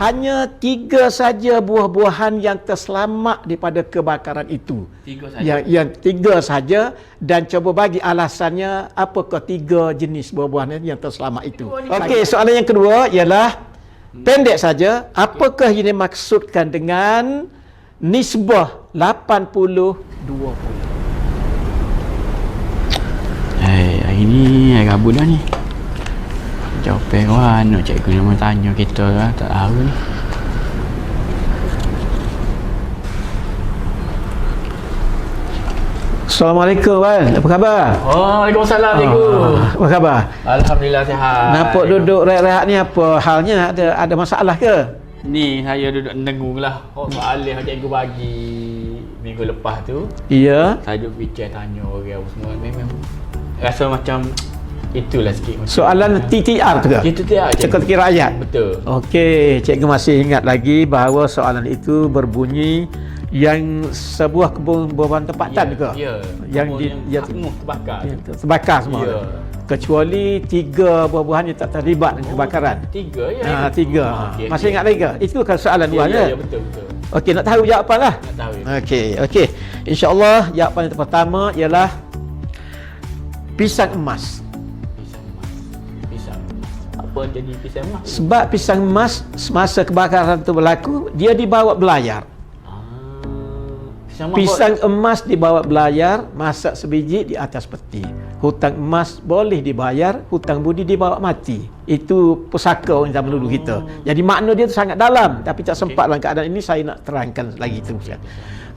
hanya 3 saja buah-buahan yang terselamat daripada kebakaran itu. 3 saja. Yang 3 saja, dan cuba bagi alasannya apakah 3 jenis buah-buahan yang terselamat itu. Okey, soalan yang kedua ialah pendek saja. Apakah ini maksudkan dengan nisbah 80-20? Hari ni rabu dah ni. Jawapan mana cikgu nama tanya kita lah, tak tahu ni. Assalamualaikum, Wan. Apa khabar? Waalaikumsalam, cikgu. Apa khabar? Alhamdulillah sihat. Nampak duduk rehat-rehat ni apa halnya? Ada masalah ke? Ni saya duduk dengung lah. Soalan yang cikgu bagi minggu lepas tu. Ya. Saya duduk fikir tanya orang semua. Memang rasa macam itulah sikit. Soalan TTR tu ke? TTR, Teka-teki rakyat. Betul. Okey, cikgu masih ingat lagi bahawa soalan itu berbunyi yang sebuah kebun buah-buahan tempatan ke? Ya. Yang terbakar. Terbakar semua. Ya. Kecuali 3 buah-buahan yang tak terlibat dengan kebakaran. 3 ya. 3. Okey, Masih ingat lagi ke? Itu kan soalan luar ya, ya? betul. Okey, nak tahu jawapan lah. Nak tahu. Okey. InsyaAllah jawapan yang pertama ialah pisang emas. Pisang. Apa jadi pisang emas? Sebab pisang emas semasa kebakaran itu berlaku, dia dibawa belayar. Pisang emas dibawa belayar, masak sebiji di atas peti. Hutang emas boleh dibayar, hutang budi dibawa mati. Itu pusaka orang zaman dulu kita. Jadi makna dia tu sangat dalam, tapi tak sempat dalam keadaan ini saya nak terangkan lagi teruskan.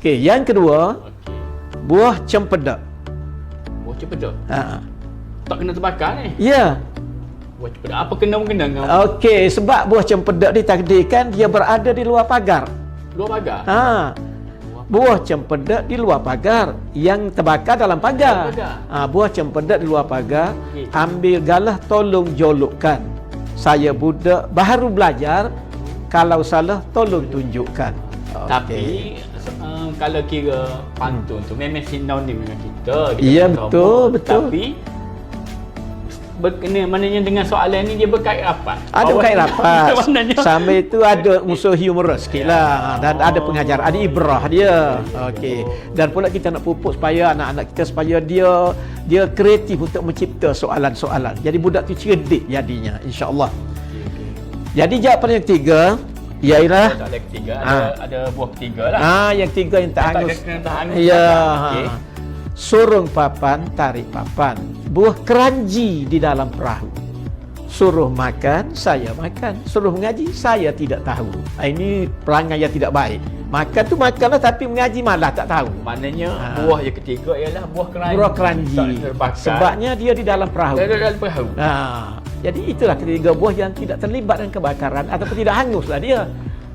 Okey, yang kedua, buah cempedak. Buah cempedak? Ha. Tak kena terbakar ni? Ya. Buah cempedak apa kena dengan? Okey, sebab buah cempedak ditakdirkan dia berada di luar pagar. Luar pagar? Ha. Buah cempedak di luar pagar, yang terbakar dalam pagar. Buah cempedak di luar pagar, ambil galah tolong jolokkan. Saya budak baru belajar, kalau salah tolong tunjukkan. Tapi kalau kira pantun tu memang sinonim dengan kita. Ya, betul. Tapi maknanya dengan soalan ni dia berkait rapat. Ada berkait rapat. Sambil itu ada unsur humorous sikit lah. Dan ada pengajar, ada ibrah dia. Okey. Dan pula kita nak pupuk supaya anak-anak kita supaya dia kreatif untuk mencipta soalan-soalan. Jadi budak tu cerdik jadinya, insya-Allah. Jadi jawapan yang ketiga ialah soalan ketiga ada buah ketiga lah. Yang tiga yang tak hangus. Ya. Surung papan, tarik papan. Buah keranji di dalam perahu. Suruh makan, saya makan. Suruh mengaji, saya tidak tahu. Ini perangai yang tidak baik. Makan tu makanlah, tapi mengaji malah tak tahu. Maknanya buah yang ketiga ialah buah keranji. Buah keranji. Sebabnya dia di dalam perahu. Dalam perahu. Jadi itulah ketiga buah yang tidak terlibat dengan kebakaran ataupun tidak hanguslah dia.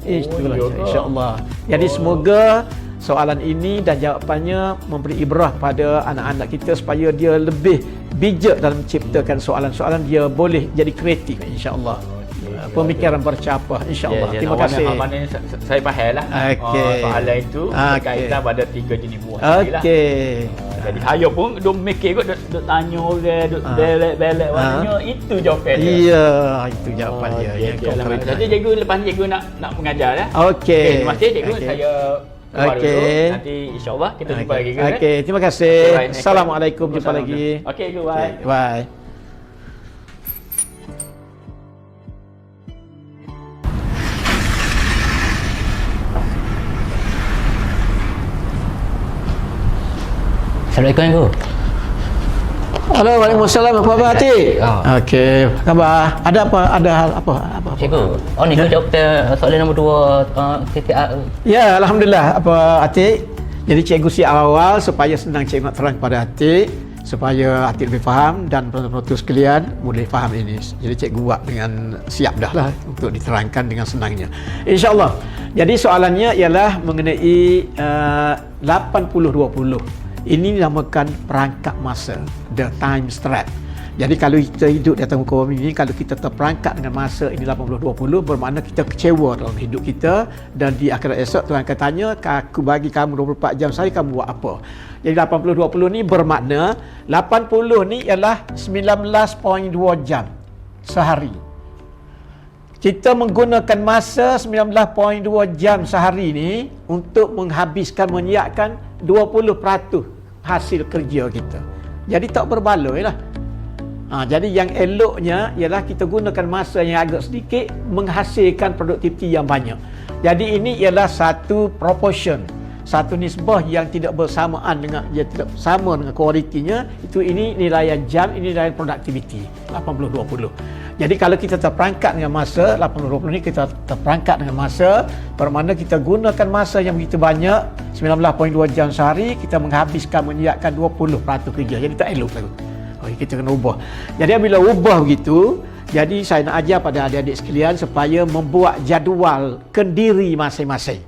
Itulah insya-Allah. Jadi semoga soalan ini dan jawapannya memberi ibrah pada anak-anak kita supaya dia lebih bijak dalam menciptakan soalan-soalan, dia boleh jadi kreatif insya-Allah. Pemikiran bercapah insya-Allah. Terima kasih. Saya fahamlah. Soalan itu berkaitan pada 3 jenis buah. Jadi saya pun duk mikir kot, duk tanya orang, duk belek-belek maknanya itu jawapan dia. Ya, itu jawapan dia. Jadi cikgu lepas ni cikgu nak mengajar dah. Okey. Terima kasih cikgu. Saya Okey. Nanti insya-Allah kita jumpa lagi. Okey, terima kasih. Assalamualaikum, jumpa lagi. Okey, bye. Bye. Assalamualaikum, Ibu. Halo, waalaikumsalam. Apa khabar, Atik? Okey, apa khabar? Ada apa? Ada hal apa? Cikgu, ni kau jawab soalan nombor 2 TTR. Ya, alhamdulillah. Apa, Atik? Jadi cikgu siap awal supaya senang cikgu nak terang kepada Atik, supaya Atik lebih faham dan penonton sekalian boleh faham ini. Jadi cikgu buat dengan siap dah lah untuk diterangkan dengan senangnya. InsyaAllah. Jadi soalannya ialah mengenai 80-20. Ini dinamakan perangkap masa, the time strap. Jadi kalau kita hidup di atas muka bumi ini, kalau kita terperangkap dengan masa ini 80-20, bermakna kita kecewa dalam hidup kita, dan di akhirat esok Tuhan akan tanya, aku bagi kamu 24 jam saya, kamu buat apa? Jadi 80-20 ni bermakna 80 ni ialah 19.2 jam sehari. kita menggunakan masa 19.2 jam sehari ni untuk menghabiskan, menyiapkan 20% hasil kerja kita. Jadi tak berbaloi lah. Jadi yang eloknya ialah kita gunakan masa yang agak sedikit menghasilkan produktiviti yang banyak. Jadi ini ialah satu proportion, satu nisbah yang tidak bersamaan dengan, dia tidak sama dengan kualitinya. Itu ini nilaian jam, ini nilaian produktiviti 80-20. Jadi kalau kita terperangkap dengan masa 80-20 ni, kita terperangkap dengan masa, bermakna kita gunakan masa yang begitu banyak 19.2 jam sehari, kita menghabiskan, menyiapkan 20% kerja. Jadi tak elok lagu. Kita kena ubah. Jadi bila ubah begitu, jadi saya nak ajar pada adik-adik sekalian supaya membuat jadual kendiri masing-masing,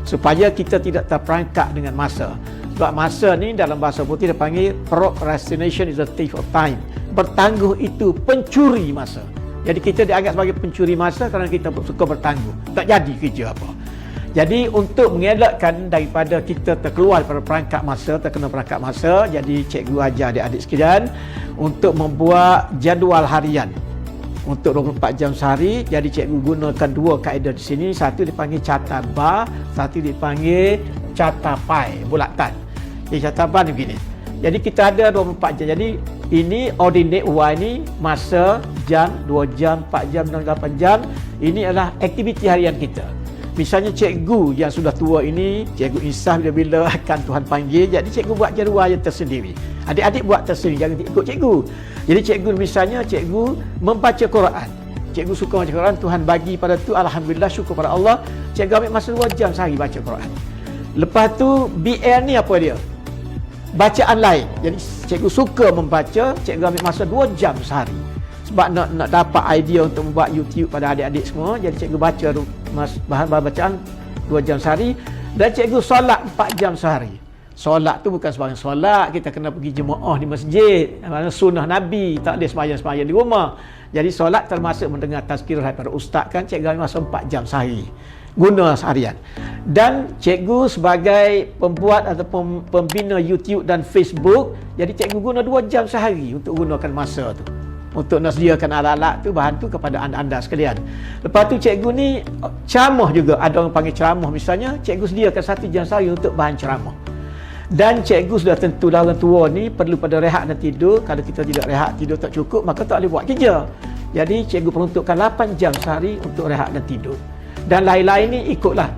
supaya kita tidak terperangkap dengan masa. Sebab masa ni dalam bahasa putih dia panggil procrastination is a thief of time. Bertangguh itu pencuri masa. Jadi kita dianggap sebagai pencuri masa kerana kita suka bertangguh, tak jadi kerja apa. Jadi untuk mengelakkan daripada kita terkeluar daripada perangkap masa, terkena perangkap masa, jadi cikgu ajar adik-adik sekalian untuk membuat jadual harian untuk 24 jam sehari. Jadi cikgu gunakan dua kaedah di sini. Satu dipanggil carta bar, satu dipanggil carta pi, bulatan. Jadi carta bar ni begini. Jadi kita ada 24 jam. Jadi ini ordinate Y ni masa, jam, 2 jam, 4 jam, 6, 8 jam. Ini adalah aktiviti harian kita. Misalnya cikgu yang sudah tua ini, cikgu insaf bila-bila akan Tuhan panggil, jadi cikgu buat jadual yang tersendiri. Adik-adik buat tersendiri, jangan ikut cikgu. Jadi cikgu misalnya, cikgu membaca Quran. Cikgu suka baca Quran, Tuhan bagi pada tu, alhamdulillah, syukur pada Allah. Cikgu ambil masa 2 jam sehari baca Quran. Lepas tu BL ni apa dia? Bacaan lain. Jadi cikgu suka membaca, cikgu ambil masa 2 jam sehari. Sebab nak dapat idea untuk membuat YouTube pada adik-adik semua, jadi cikgu baca bahan bacaan 2 jam sehari. Dan cikgu solat 4 jam sehari. Solat tu bukan sembarang solat, kita kena pergi jemaah di masjid, mana sunnah Nabi, tak boleh sembahyang di rumah. Jadi solat termasuk mendengar tazkirah daripada ustaz kan, cikgu ambil masa 4 jam sehari guna seharian. Dan cikgu sebagai pembuat atau pembina YouTube dan Facebook, jadi cikgu guna 2 jam sehari untuk gunakan masa tu, untuk nak sediakan alat-alat tu, bahan tu kepada anda sekalian. Lepas tu cikgu ni ceramah juga, ada orang panggil ceramah misalnya, cikgu sediakan 1 jam sehari untuk bahan ceramah. Dan cikgu sudah tentu dah orang tua ni perlu pada rehat dan tidur. Kalau kita tidak rehat, tidur tak cukup, maka tak boleh buat kerja. Jadi cikgu peruntukkan 8 jam sehari untuk rehat dan tidur. Dan lain-lain ni ikutlah.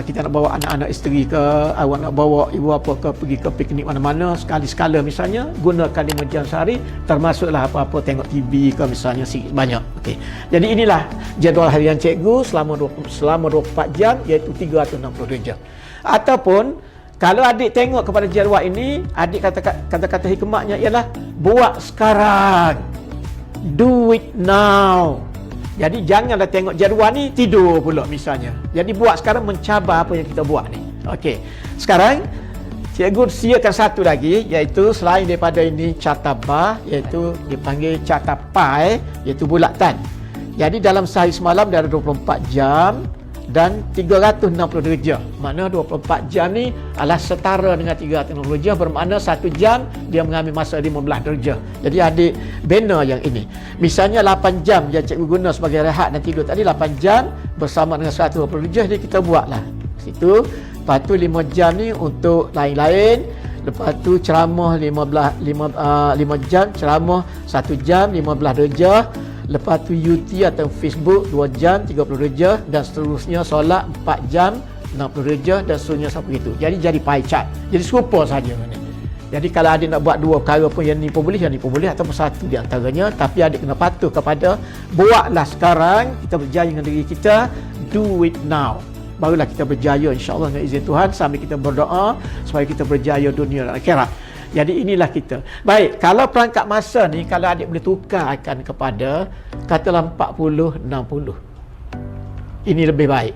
Kita nak bawa anak-anak isteri ke, awak nak bawa ibu apa ke, pergi ke piknik mana-mana, sekali-sekala misalnya, gunakan 5 jam sehari, termasuklah apa-apa tengok TV ke misalnya, sikit banyak. Okey. Jadi inilah jadual harian cikgu selama 24 jam, iaitu 360 jam. Ataupun kalau adik tengok kepada jadual ini, adik kata-kata hikmatnya ialah buat sekarang. Do it now. Jadi janganlah tengok jadual ni tidur pula misalnya. Jadi buat sekarang, mencabar apa yang kita buat ni. Okey. Sekarang cikgu siapkan satu lagi, iaitu selain daripada ini carta bar, iaitu dipanggil carta pi, iaitu bulatan. Jadi dalam sehari semalam dia ada 24 jam dan 360 darjah. Makna 24 jam ni adalah setara dengan 360 darjah, bermakna 1 jam dia mengambil masa 15 darjah. Jadi adik bina yang ini. Misalnya 8 jam yang cikgu guna sebagai rehat dan tidur tadi, 8 jam bersama dengan 120 darjah, jadi kita buatlah situ. Lepas tu 5 jam ni untuk lain-lain. Lepas tu ceramah 5 jam, ceramah 1 jam 15 darjah. Lepas tu YouTube atau Facebook 2 jam 30 darjah, dan seterusnya solat 4 jam 60 darjah, dan seterusnya sampai itu. Jadi pie chart. Jadi serupa saja ni. Jadi kalau adik nak buat 2 perkara pun, yang ni pun boleh, ataupun satu di antaranya, tapi adik kena patuh kepada buatlah sekarang, kita berjaya dengan diri kita, do it now. Barulah kita berjaya insya-Allah dengan izin Tuhan, sambil kita berdoa supaya kita berjaya dunia dan akhirat. Jadi inilah kita. Baik, kalau perangkap masa ni, kalau adik boleh tukarkan kepada katalah 40-60. Ini lebih baik.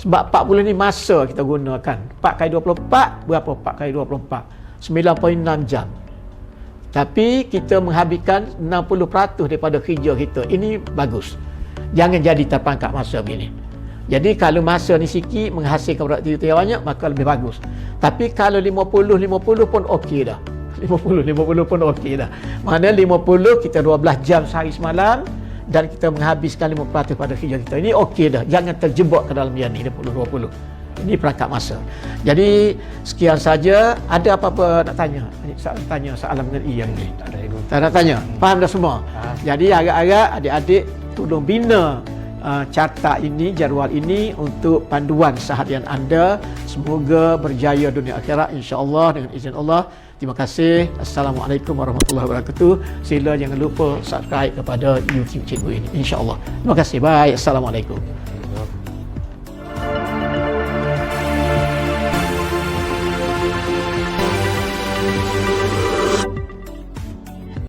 Sebab 40 ni masa kita gunakan. 4 kali 24, berapa 4 kali 24? 9.6 jam. Tapi kita menghabiskan 60% daripada kerja kita. Ini bagus. Jangan jadi terperangkap masa begini. Jadi kalau masa ni sikit menghasilkan produktiviti yang banyak, maka lebih bagus. Tapi kalau 50 pun okey dah. 50 pun okey dah. Mana 50 kita 12 jam sehari semalam. dan kita menghabiskan 5% pada kerja kita. Ini okey dah. Jangan terjebak ke dalam yang ni 20-20. Ini perangkap masa. Jadi sekian saja. Ada apa-apa nak tanya? Tanya soalan mengenai yang ni. Tak nak tanya. Faham dah semua? Jadi agak-agak adik-adik tolong bina carta ini, jadual ini untuk panduan seharian anda. Semoga berjaya dunia akhirat insya-Allah dengan izin Allah. Terima kasih. Assalamualaikum warahmatullahi wabarakatuh. Sila jangan lupa subscribe kepada YouTube cikgu ini insya-Allah. Terima kasih. Bye. Assalamualaikum.